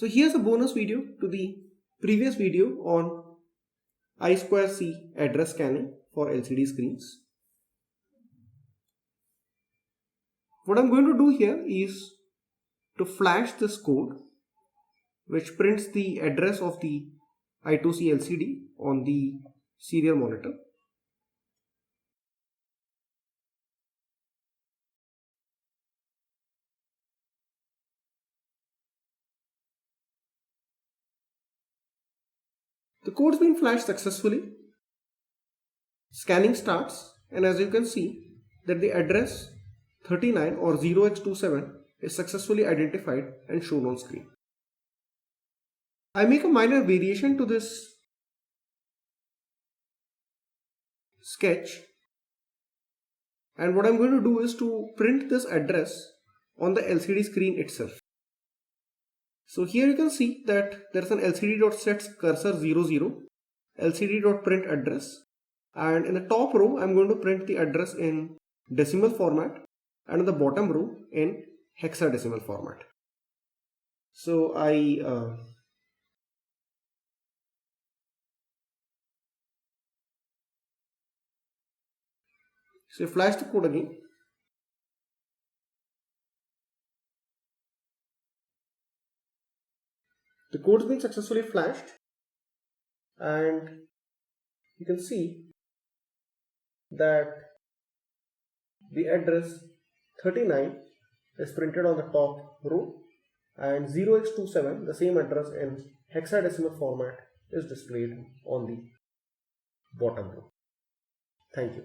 So here's a bonus video to the previous video on I2C address scanning for LCD screens. What I'm going to do here is to flash this code which prints the address of the I2C LCD on the serial monitor. The code's been flashed successfully. Scanning starts, and as you can see that the address 39 or 0x27 is successfully identified and shown on screen. I make a minor variation to this sketch, and what I'm going to do is to print this address on the LCD screen itself. So here you can see that there is an lcd.setCursor 00, lcd.print address, and in the top row I'm going to print the address in decimal format and in the bottom row in hexadecimal format. So I flash the code again. The code's been successfully flashed, and you can see that the address 39 is printed on the top row and 0x27, the same address in hexadecimal format, is displayed on the bottom row. Thank you.